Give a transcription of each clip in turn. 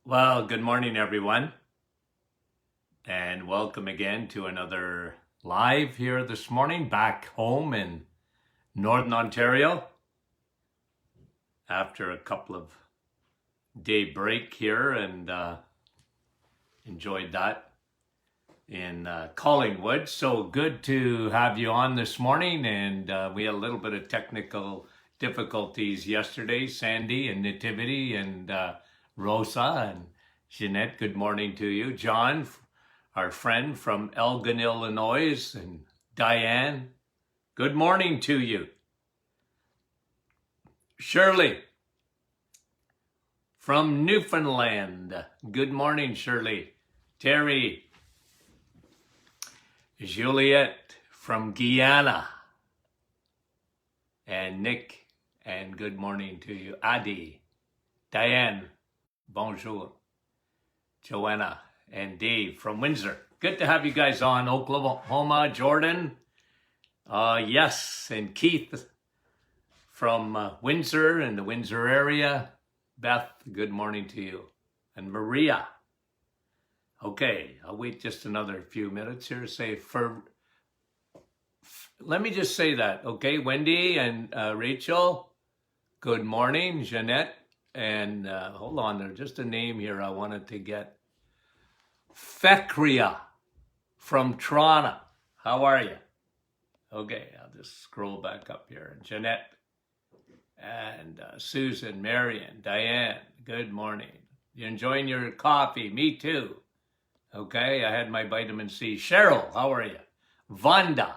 Well, good morning, everyone, and welcome again to another live here this morning, back home in Northern Ontario after a couple of day break here and enjoyed that in Collingwood. So good to have you on this morning, and we had a little bit of technical difficulties yesterday. Sandy and Nativity and Rosa and Jeanette, good morning to you. John, our friend from Elgin, Illinois, and Diane, good morning to you. Shirley from Newfoundland, good morning, Shirley. Terry, Juliet from Guyana, and Nick, and good morning to you. Adi, Diane, bonjour. Joanna and Dave from Windsor. Good to have you guys on. Oklahoma, Jordan. Yes, and Keith from Windsor and the Windsor area. Beth, good morning to you. And Maria. Okay, I'll wait just another few minutes here. Let me just say that, okay? Wendy and Rachel, good morning. Jeanette, and hold on, there's just a name here I wanted to get. Fekria from Toronto. How are you? Okay, I'll just scroll back up here. Jeanette and Susan, Marion, Diane, good morning. You enjoying your coffee? Me too. Okay, I had my vitamin C. Cheryl, how are you? Vanda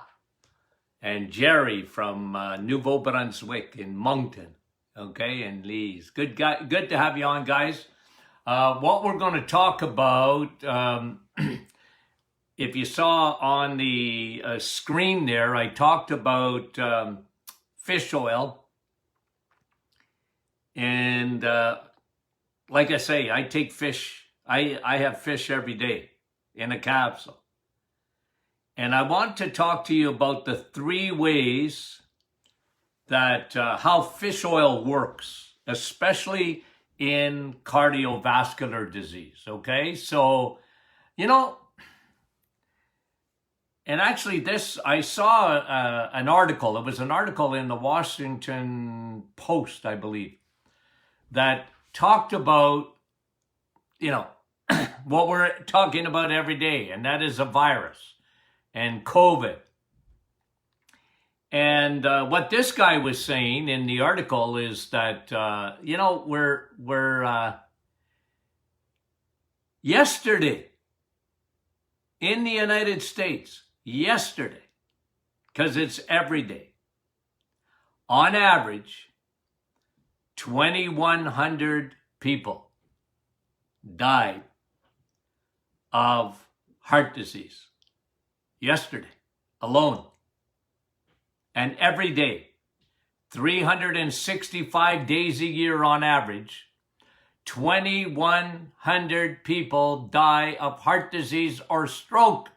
and Jerry from Nouveau-Brunswick in Moncton. Okay, and Lee's. Good to have you on, guys. What we're going to talk about, if you saw on the screen there, I talked about fish oil. And like I say, I take fish. I have fish every day in a capsule. And I want to talk to you about the 3 ways that how fish oil works, especially in cardiovascular disease, okay? So, and actually I saw an article, it was an article in the Washington Post, I believe, that talked about, what we're talking about every day, and that is a virus and COVID. And what this guy was saying in the article is that, yesterday in the United States, because it's every day, on average, 2,100 people died of heart disease yesterday alone. And every day, 365 days a year on average, 2,100 people die of heart disease or stroke.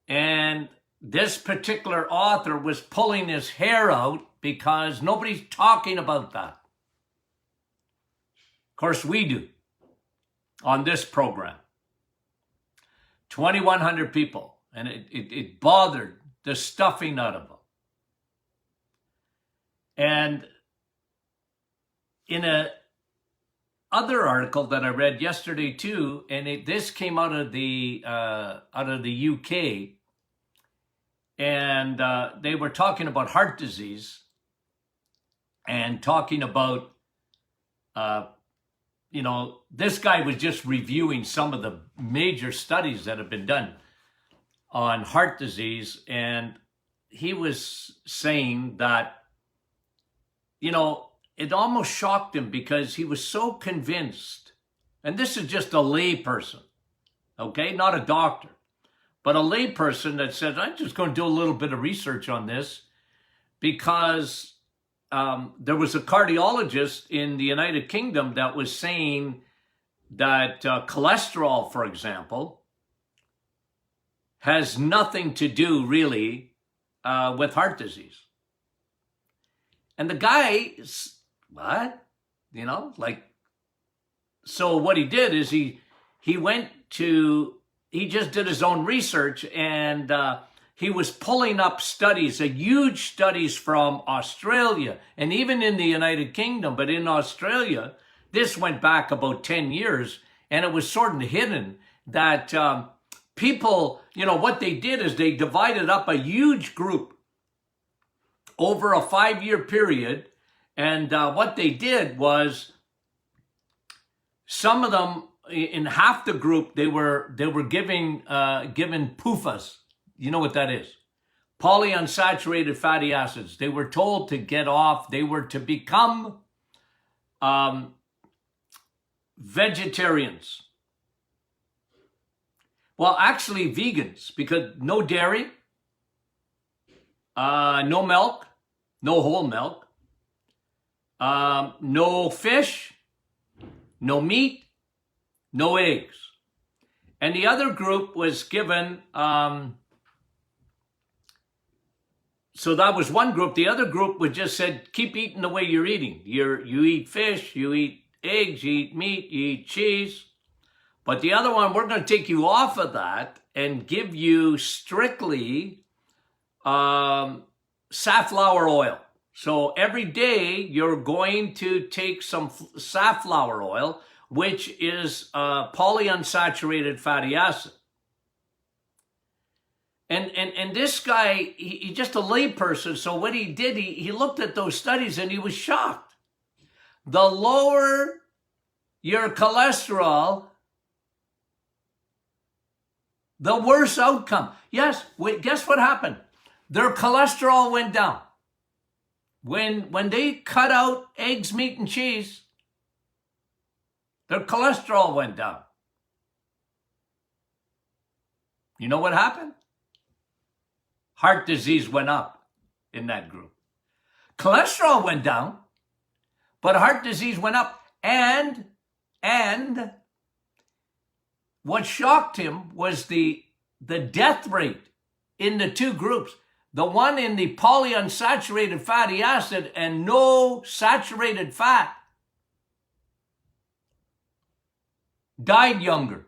And this particular author was pulling his hair out because nobody's talking about that. Of course, we do on this program. 2,100 people. And it bothered the stuffing out of them. And in a other article that I read yesterday too, and this came out of the UK, and they were talking about heart disease and talking about, this guy was just reviewing some of the major studies that have been done on heart disease, and he was saying that, it almost shocked him because he was so convinced, and this is just a lay person, okay, not a doctor, but a lay person that said, I'm just going to do a little bit of research on this because there was a cardiologist in the United Kingdom that was saying that cholesterol, for example, has nothing to do really with heart disease. And the guy, what? like, so what he did is he just did his own research, and he was pulling up studies, huge studies from Australia and even in the United Kingdom. But in Australia, this went back about 10 years, and it was sort of hidden that people, what they did is they divided up a huge group over a 5-year period. And what they did was, some of them, in half the group, they were given PUFAs. You know what that is? Polyunsaturated fatty acids. They were told to get off. They were to become vegetarians. Well, actually vegans, because no dairy, no milk, no whole milk, no fish, no meat, no eggs. And the other group was given, so that was one group. The other group was just said, keep eating the way you're eating. You eat fish, you eat eggs, you eat meat, you eat cheese. But the other one, we're going to take you off of that and give you strictly safflower oil. So every day you're going to take some safflower oil, which is polyunsaturated fatty acid. And this guy, he's just a layperson. So what he did, he looked at those studies and he was shocked. The lower your cholesterol, the worse outcome. Yes, guess what happened? Their cholesterol went down. When they cut out eggs, meat, and cheese, their cholesterol went down. You know what happened? Heart disease went up in that group. Cholesterol went down, but heart disease went up. And what shocked him was the death rate in the two groups. The one in the polyunsaturated fatty acid and no saturated fat died younger.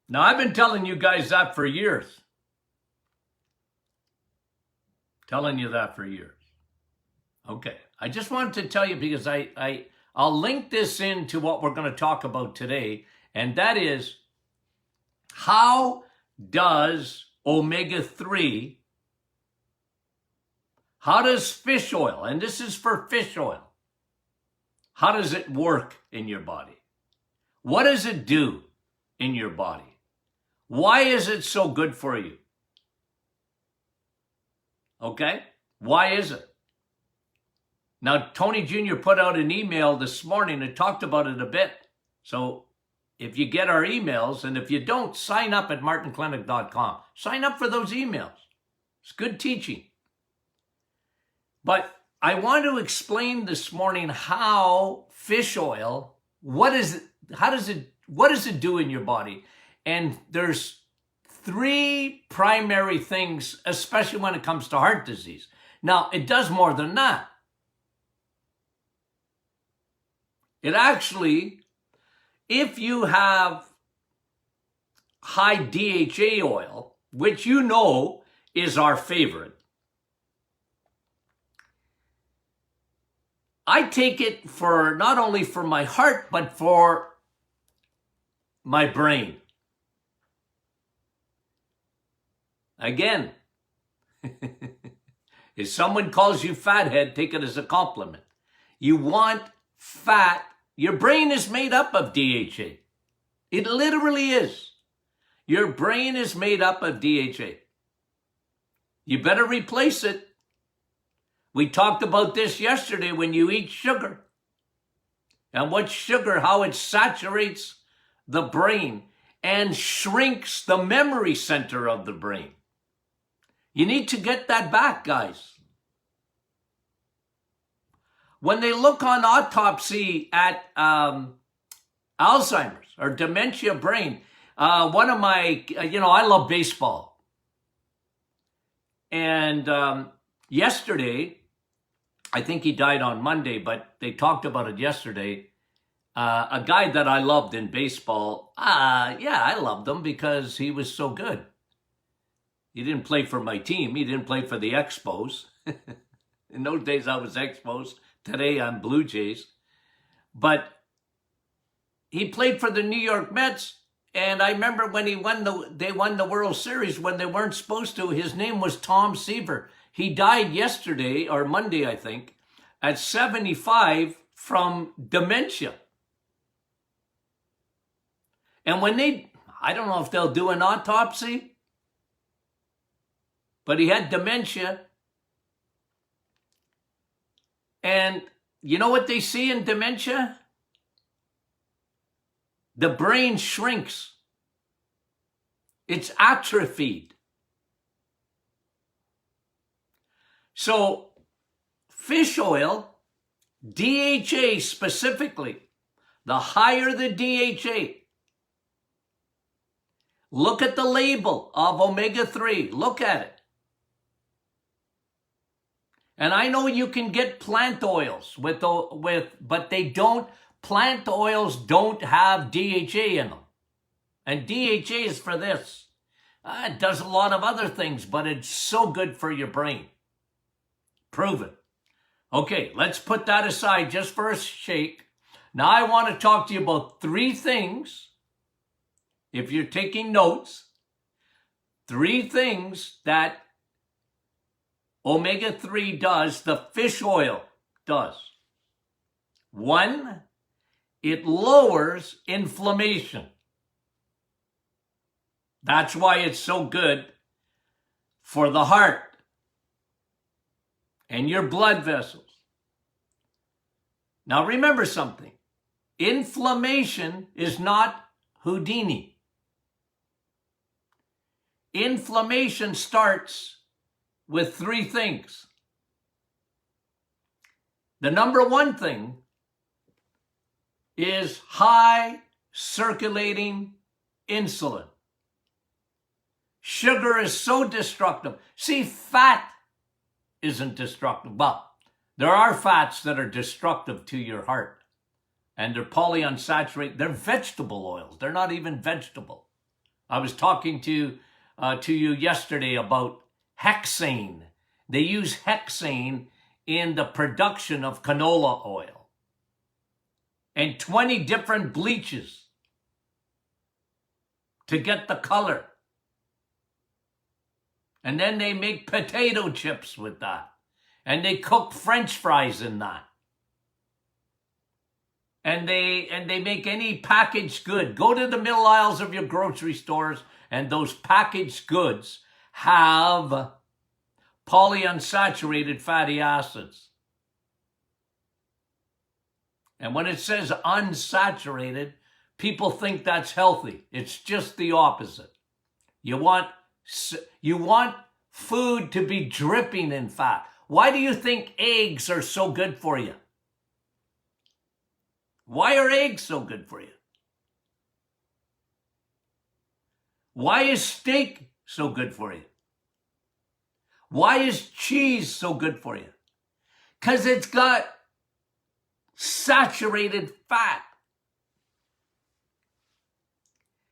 Now, I've been telling you guys that for years. Telling you that for years. Okay, I just wanted to tell you because I'll link this into what we're going to talk about today, and that is, how does omega-3, how does fish oil, and this is for fish oil, how does it work in your body? What does it do in your body? Why is it so good for you? Okay? Why is it? Now, Tony Jr. put out an email this morning and talked about it a bit. So if you get our emails, and if you don't, sign up at martinclinic.com. Sign up for those emails. It's good teaching. But I want to explain this morning how fish oil, what does it do in your body? And there's 3 primary things, especially when it comes to heart disease. Now, it does more than that. It actually, if you have high DHA oil, which you know is our favorite, I take it for not only for my heart, but for my brain. Again, if someone calls you fathead, take it as a compliment. You want fat. Your brain is made up of DHA. It literally is. Your brain is made up of DHA. You better replace it. We talked about this yesterday when you eat sugar. And what sugar, how it saturates the brain and shrinks the memory center of the brain. You need to get that back, guys. When they look on autopsy at Alzheimer's or dementia brain, one of my, I love baseball. And yesterday, I think he died on Monday, but they talked about it yesterday. A guy that I loved in baseball. Yeah, I loved him because he was so good. He didn't play for my team. He didn't play for the Expos. In those days, I was Expos. Today, I'm Blue Jays. But he played for the New York Mets. And I remember when they won the World Series when they weren't supposed to. His name was Tom Seaver. He died yesterday, or Monday, I think, at 75 from dementia. And when I don't know if they'll do an autopsy, but he had dementia. And you know what they see in dementia? The brain shrinks. It's atrophied. So fish oil, DHA specifically, the higher the DHA, look at the label of omega-3. Look at it. And I know you can get plant oils but they don't. Plant oils don't have DHA in them. And DHA is for this. It does a lot of other things, but it's so good for your brain. Proven. Okay, let's put that aside just for a shake. Now I want to talk to you about 3 things. If you're taking notes, 3 things that omega-3 does, the fish oil does. 1, it lowers inflammation. That's why it's so good for the heart and your blood vessels. Now remember something. Inflammation is not Houdini. Inflammation starts with 3 things. The number 1 thing is high circulating insulin. Sugar is so destructive. See, fat isn't destructive. Well, there are fats that are destructive to your heart. And they're polyunsaturated. They're vegetable oils. They're not even vegetable. I was talking to you yesterday about hexane. They use hexane in the production of canola oil. And 20 different bleaches to get the color. And then they make potato chips with that. And they cook French fries in that. And they make any packaged good. Go to the middle aisles of your grocery stores, and those packaged goods have polyunsaturated fatty acids. And when it says unsaturated, people think that's healthy. It's just the opposite. You want food to be dripping in fat. Why do you think eggs are so good for you? Why are eggs so good for you? Why is steak so good for you? Why is cheese so good for you? Because it's got saturated fat.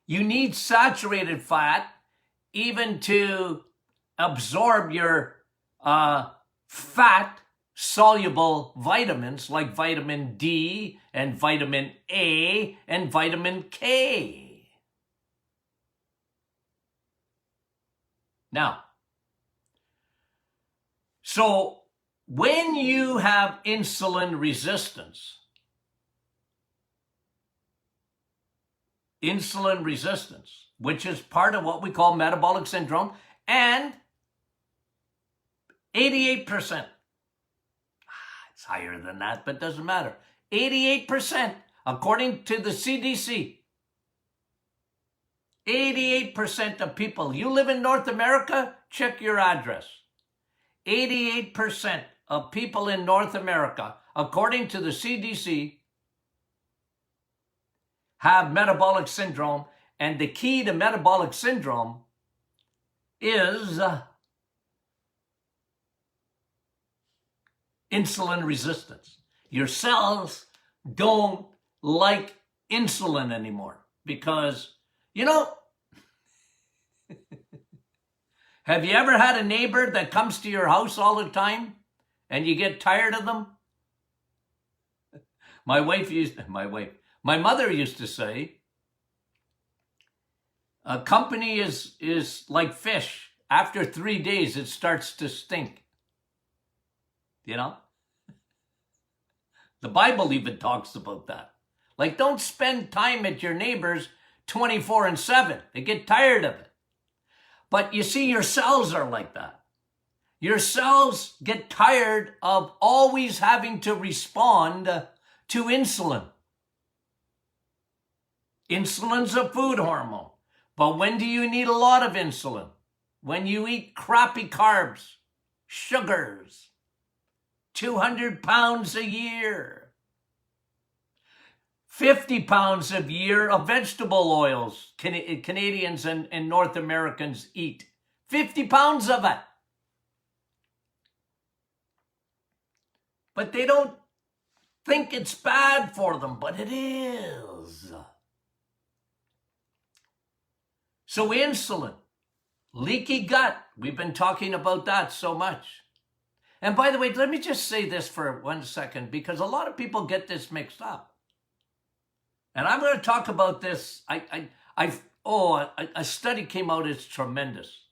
You need saturated fat even to absorb your fat soluble vitamins like vitamin D and vitamin A and vitamin K. Now, so when you have insulin resistance, which is part of what we call metabolic syndrome, and 88%, it's higher than that, but doesn't matter. 88%, according to the CDC, 88% of people, you live in North America, check your address. 88% of people in North America, according to the CDC, have metabolic syndrome. And the key to metabolic syndrome is insulin resistance. Your cells don't like insulin anymore because, you know, have you ever had a neighbor that comes to your house all the time and you get tired of them? My mother used to say, a company is like fish. After 3 days, it starts to stink. You know? The Bible even talks about that. Like, don't spend time at your neighbors 24/7. They get tired of it. But you see, your cells are like that. Your cells get tired of always having to respond to insulin. Insulin's a food hormone. But when do you need a lot of insulin? When you eat crappy carbs, sugars, 200 pounds a year, 50 pounds a year of vegetable oils Canadians and North Americans eat. 50 pounds of it. But they don't think it's bad for them, but it is. So insulin, leaky gut, we've been talking about that so much. And by the way, let me just say this for 1 second, because a lot of people get this mixed up. And I'm going to talk about this. A study came out. It's tremendous.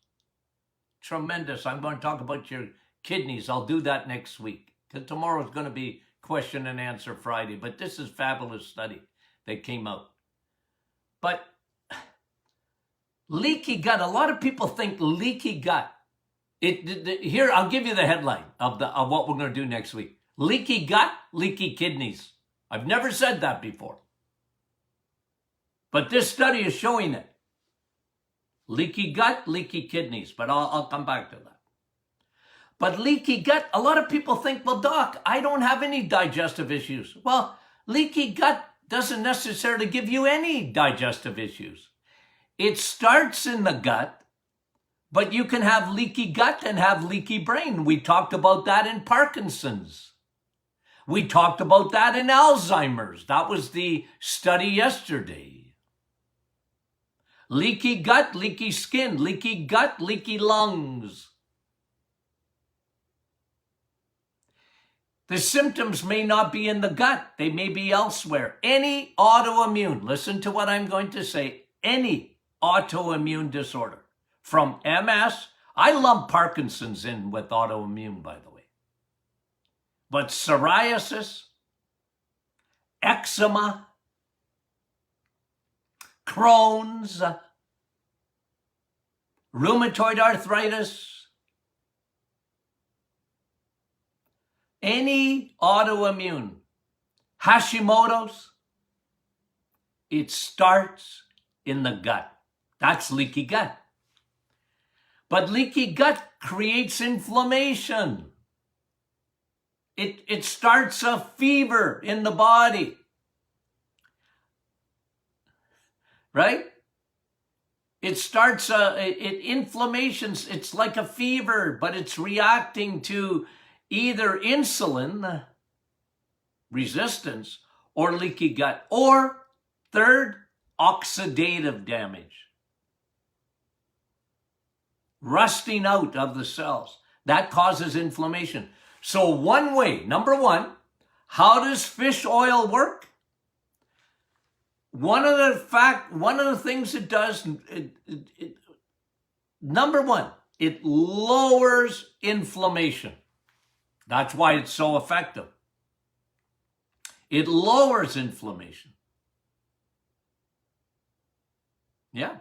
Tremendous. I'm going to talk about your kidneys. I'll do that next week, because tomorrow is going to be question and answer Friday. But this is a fabulous study that came out. But leaky gut, a lot of people think leaky gut. Here, I'll give you the headline of what we're going to do next week. Leaky gut, leaky kidneys. I've never said that before. But this study is showing it. Leaky gut, leaky kidneys. But I'll come back to that. But leaky gut, a lot of people think, well, doc, I don't have any digestive issues. Well, leaky gut doesn't necessarily give you any digestive issues. It starts in the gut, but you can have leaky gut and have leaky brain. We talked about that in Parkinson's. We talked about that in Alzheimer's. That was the study yesterday. Leaky gut, leaky skin, leaky gut, leaky lungs. The symptoms may not be in the gut. They may be elsewhere. Any autoimmune, listen to what I'm going to say, any autoimmune disorder, from MS, I lump Parkinson's in with autoimmune, by the way. But psoriasis, eczema, Crohn's, rheumatoid arthritis, any autoimmune, Hashimoto's, it starts in the gut. That's leaky gut. But leaky gut creates inflammation. It starts a fever in the body. Right? It starts inflammations. It's like a fever, but it's reacting to either insulin resistance or leaky gut, or third, oxidative damage. Rusting out of the cells. That causes inflammation. So one way, number one, how does fish oil work? One of the things it does, number one, it lowers inflammation. That's why it's so effective. It lowers inflammation. Yeah.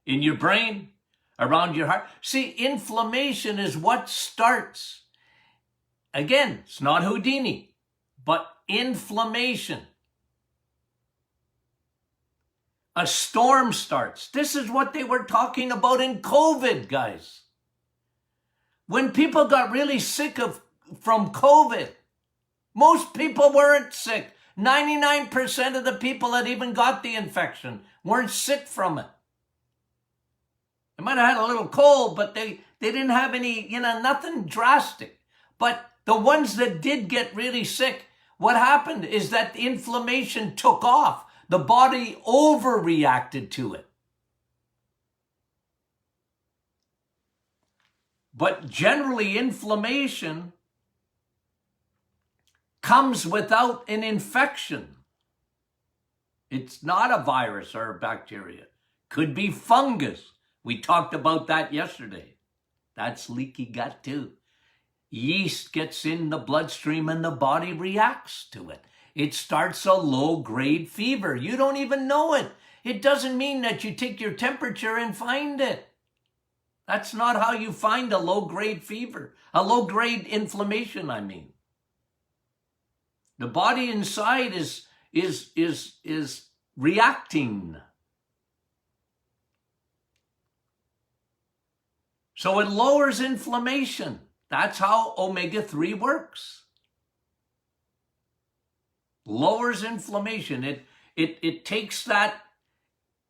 In your brain, around your heart. See, inflammation is what starts. Again, it's not Houdini, but inflammation. A storm starts. This is what they were talking about in COVID, guys. When people got really sick from COVID, most people weren't sick. 99% of the people that even got the infection weren't sick from it. They might have had a little cold, but they didn't have any, nothing drastic. But The ones that did get really sick, what happened is that the inflammation took off. The body overreacted to it. But generally, inflammation comes without an infection. It's not a virus or a bacteria. Could be fungus. We talked about that yesterday. That's leaky gut too. Yeast gets in the bloodstream and the body reacts to it. It starts a low-grade fever. You don't even know it. It doesn't mean that you take your temperature and find it. That's not how you find a low-grade fever. A low-grade inflammation, I mean. The body inside is reacting. So it lowers inflammation. That's how omega-3 works. Lowers inflammation. It takes that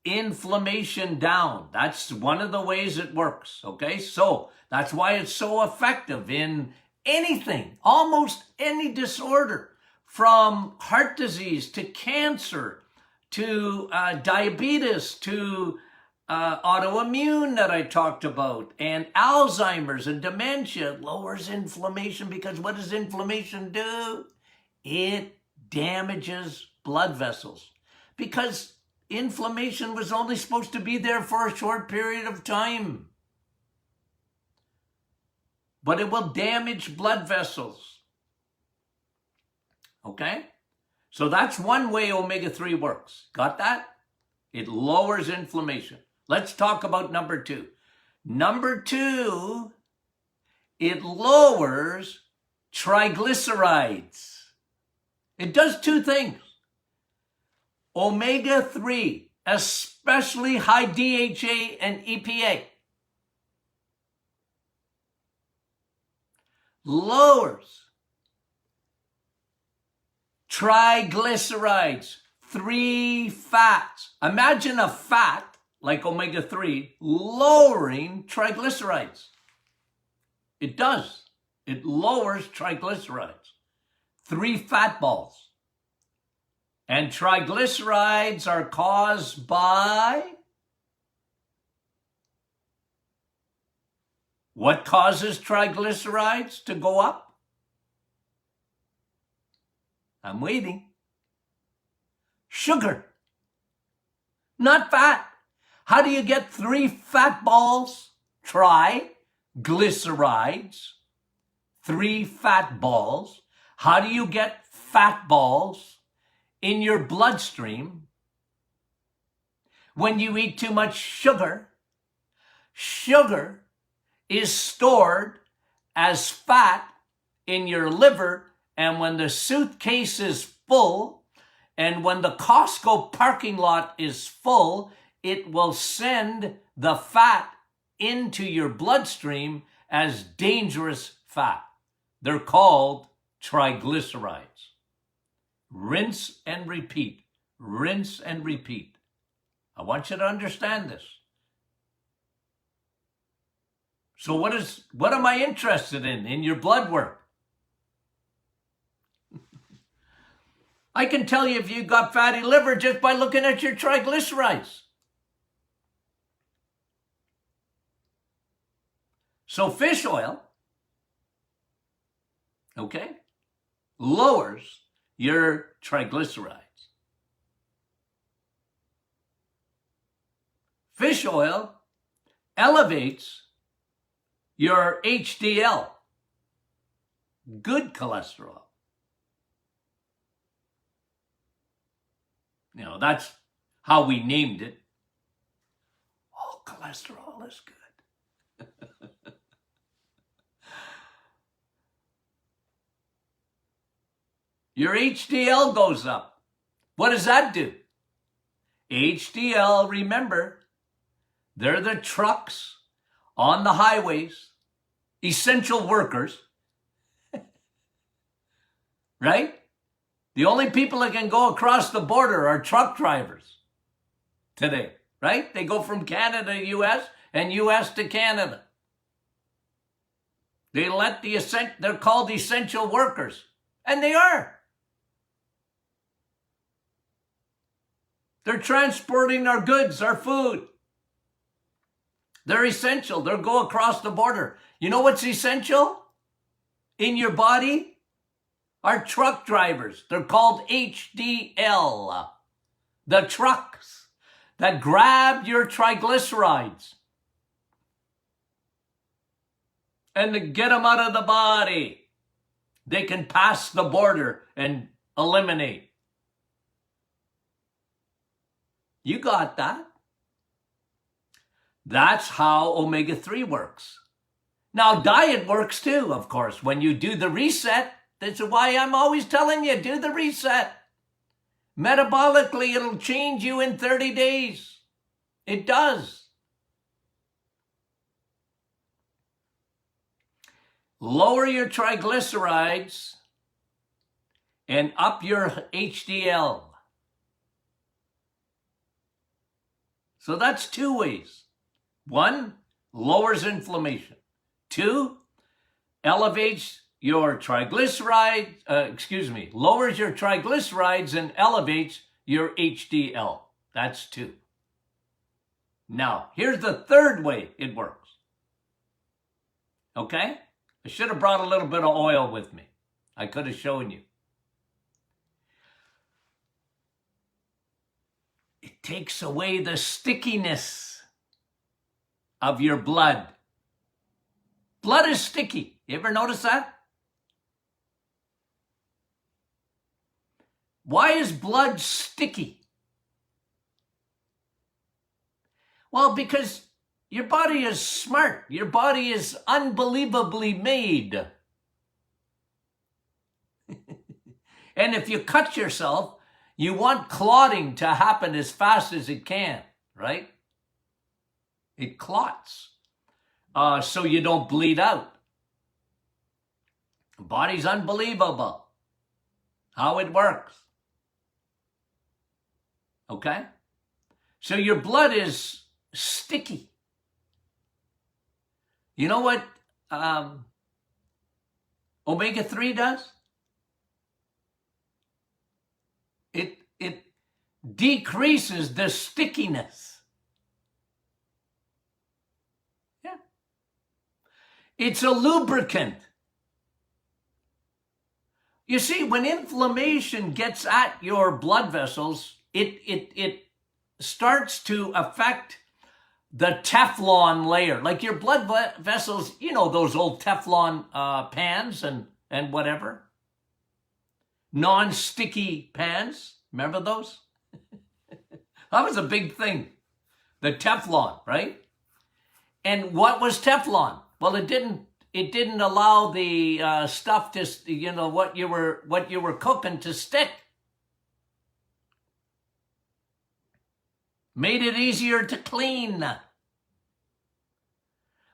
inflammation down. That's one of the ways it works, okay? So that's why it's so effective in anything, almost any disorder, from heart disease to cancer to diabetes to autoimmune that I talked about, and Alzheimer's and dementia. Lowers inflammation because what does inflammation do? It damages blood vessels because inflammation was only supposed to be there for a short period of time. But it will damage blood vessels. Okay? So that's one way omega-3 works. Got that? It lowers inflammation. Let's talk about number 2. Number 2, it lowers triglycerides. It does 2 things. Omega-3, especially high DHA and EPA, lowers triglycerides, 3 fats. Imagine a fat like omega-3 lowering triglycerides. It does. It lowers triglycerides. 3 fat balls. And triglycerides are caused by what causes triglycerides to go up? I'm waiting. Sugar, not fat. How do you get 3 fat balls? Triglycerides, 3 fat balls. How do you get fat balls in your bloodstream? When you eat too much sugar, sugar is stored as fat in your liver, and when the suitcase is full, and when the Costco parking lot is full, it will send the fat into your bloodstream as dangerous fat. They're called triglycerides. Rinse and repeat. Rinse and repeat. I want you to understand this. So what am I interested in your blood work? I can tell you if you got fatty liver just by looking at your triglycerides. So fish oil, okay, lowers your triglycerides. Fish oil elevates your HDL, good cholesterol. You know, that's how we named it. All cholesterol is good. Your HDL goes up. What does that do? HDL, remember, they're the trucks on the highways, essential workers, right? The only people that can go across the border are truck drivers today, right? They go from Canada to U.S. and U.S. to Canada. They're called essential workers. And they are. They're transporting our goods, our food. They're essential. They'll go across the border. You know what's essential in your body? Our truck drivers. They're called HDL. The trucks that grab your triglycerides and to get them out of the body. They can pass the border and eliminate. You got that? That's how omega-3 works. Now, diet works too, of course. When you do the reset, that's why I'm always telling you, do the reset. Metabolically, it'll change you in 30 days. It does. Lower your triglycerides and up your HDL. So that's two ways. One, lowers inflammation. Two, elevates your triglycerides, lowers your triglycerides and elevates your HDL. That's two. Now, here's the third way it works. Okay? I should have brought a little bit of oil with me. I could have shown you. It takes away the stickiness of your blood. Blood is sticky. You ever notice that? Why is blood sticky? Well, because your body is smart. Your body is unbelievably made. And if you cut yourself, you want clotting to happen as fast as it can, right? It clots, so you don't bleed out. The body's unbelievable how it works. Okay? So your blood is sticky. You know what omega-3 does? It decreases the stickiness. Yeah. It's a lubricant. You see, when inflammation gets at your blood vessels, it starts to affect the Teflon layer. Like your blood vessels, you know, those old Teflon pans and whatever. Non-sticky pans. Remember those? That was a big thing. The Teflon, right? And what was Teflon? Well, it didn't allow the stuff to, you know, what you were cooking to stick. Made it easier to clean.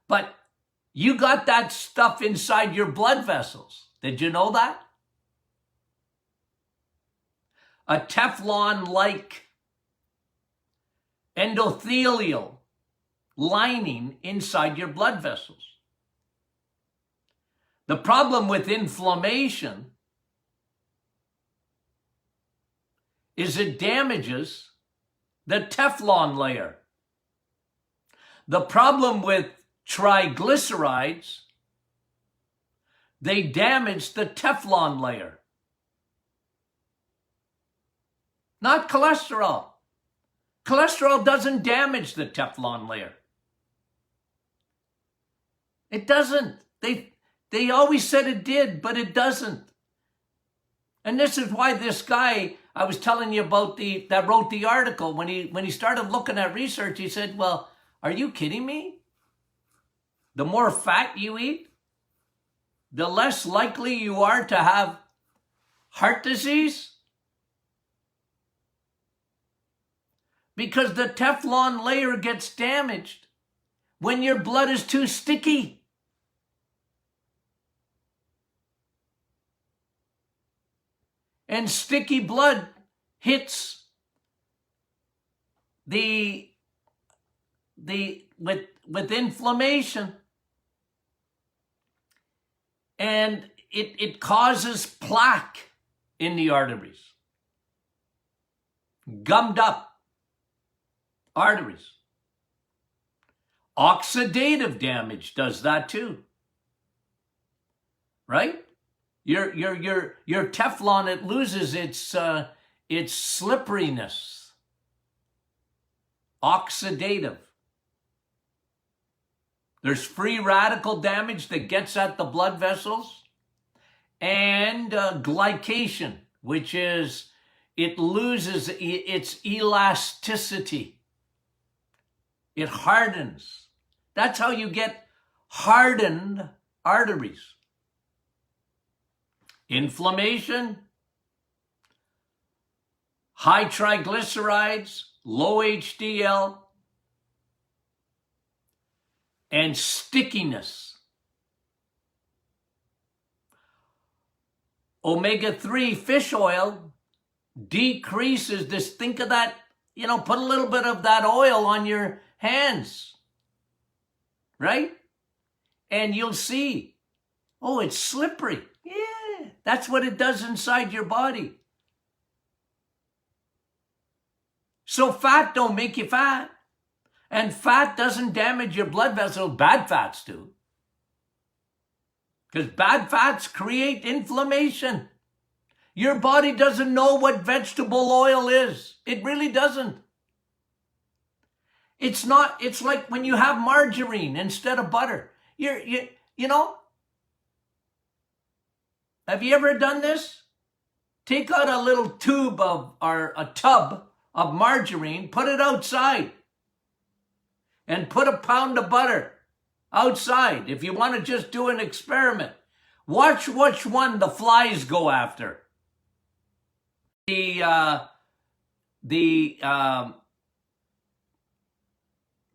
But you got that stuff inside your blood vessels. Did you know that? A Teflon-like endothelial lining inside your blood vessels. The problem with inflammation is it damages the Teflon layer. The problem with triglycerides, they damage the Teflon layer. Not cholesterol. Cholesterol doesn't damage the Teflon layer. It doesn't. They always said it did, but it doesn't. And this is why this guy I was telling you about that wrote the article, when he started looking at research, he said, well, are you kidding me? The more fat you eat, the less likely you are to have heart disease. Because the Teflon layer gets damaged when your blood is too sticky. And sticky blood hits with inflammation. and it causes plaque in the arteries, gummed up arteries. Oxidative damage does that too, right? Your Teflon, it loses its slipperiness. Oxidative. There's free radical damage that gets at the blood vessels, and glycation, which is it loses its elasticity. It hardens. That's how you get hardened arteries. Inflammation, high triglycerides, low HDL, and stickiness. Omega-3 fish oil decreases this. Think of that, put a little bit of that oil on your hands, right? And you'll see, oh, it's slippery. Yeah, that's what it does inside your body. So fat don't make you fat. And fat doesn't damage your blood vessels. Bad fats do. Because bad fats create inflammation. Your body doesn't know what vegetable oil is. It really doesn't. It's like when you have margarine instead of butter. You know, have you ever done this? Take out a little tube or a tub of margarine, put it outside, and put a pound of butter outside. If you want to just do an experiment, watch which one the flies go after. The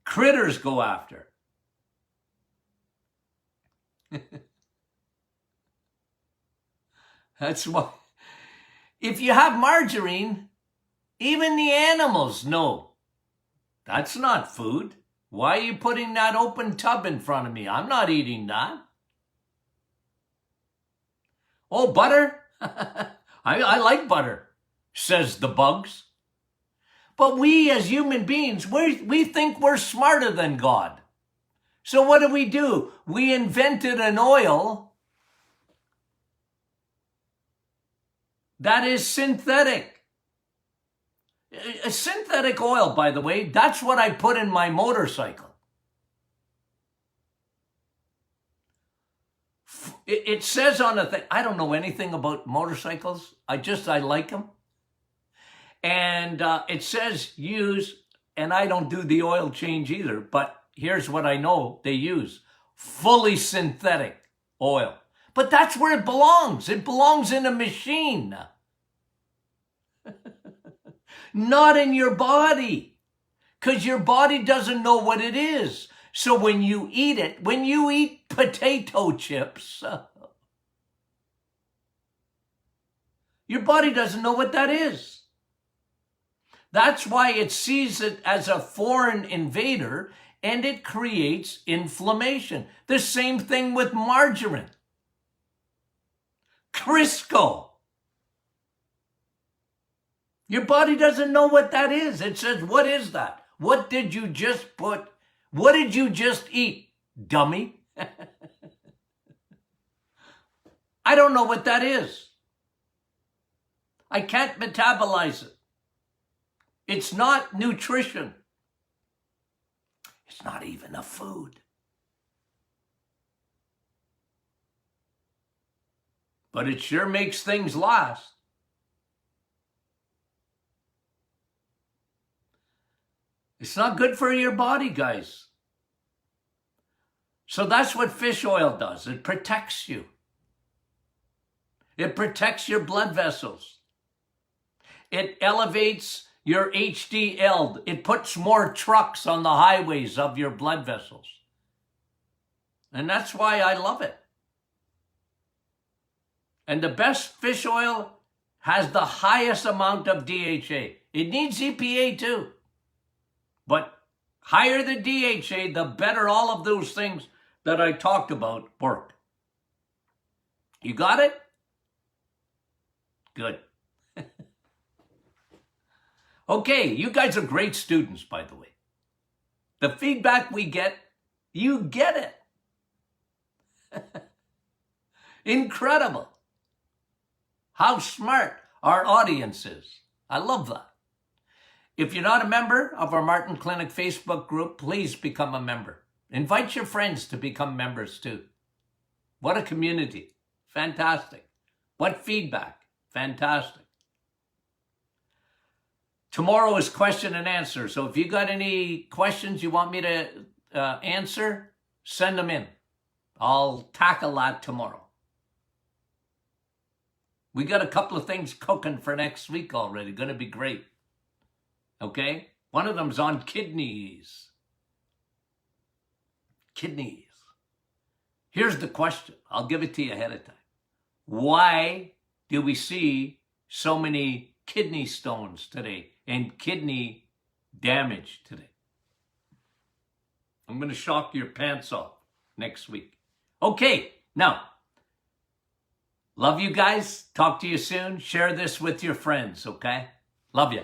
critters go after. That's why. If you have margarine, even the animals know that's not food. Why are you putting that open tub in front of me? I'm not eating that. Oh, butter? I like butter, says the bugs. But we as human beings, we think we're smarter than God. So what do? We invented an oil that is synthetic. A synthetic oil, by the way, that's what I put in my motorcycle. It says on the thing, I don't know anything about motorcycles. I like them. And it says use, and I don't do the oil change either, but here's what I know they use. Fully synthetic oil. But that's where it belongs. It belongs in a machine. Not in your body, because your body doesn't know what it is. So when you eat it, when you eat potato chips, your body doesn't know what that is. That's why it sees it as a foreign invader, and it creates inflammation. The same thing with margarine. Crisco. Your body doesn't know what that is. It says, what is that? What did you just put? What did you just eat, dummy? I don't know what that is. I can't metabolize it. It's not nutrition. It's not even a food. But it sure makes things last. It's not good for your body, guys. So that's what fish oil does. It protects you. It protects your blood vessels. It elevates your HDL. It puts more trucks on the highways of your blood vessels. And that's why I love it. And the best fish oil has the highest amount of DHA. It needs EPA too. But higher the DHA, the better all of those things that I talked about work. You got it? Good. Okay, you guys are great students, by the way. The feedback we get, you get it. Incredible. How smart our audience is. I love that. If you're not a member of our Martin Clinic Facebook group, please become a member. Invite your friends to become members too. What a community. Fantastic. What feedback. Fantastic. Tomorrow is question and answer. So if you got any questions you want me to answer, send them in. I'll tackle that tomorrow. We got a couple of things cooking for next week already. Going to be great. Okay? One of them's on kidneys. Kidneys. Here's the question. I'll give it to you ahead of time. Why do we see so many kidney stones today and kidney damage today? I'm going to shock your pants off next week. Okay, now, love you guys. Talk to you soon. Share this with your friends, okay? Love you.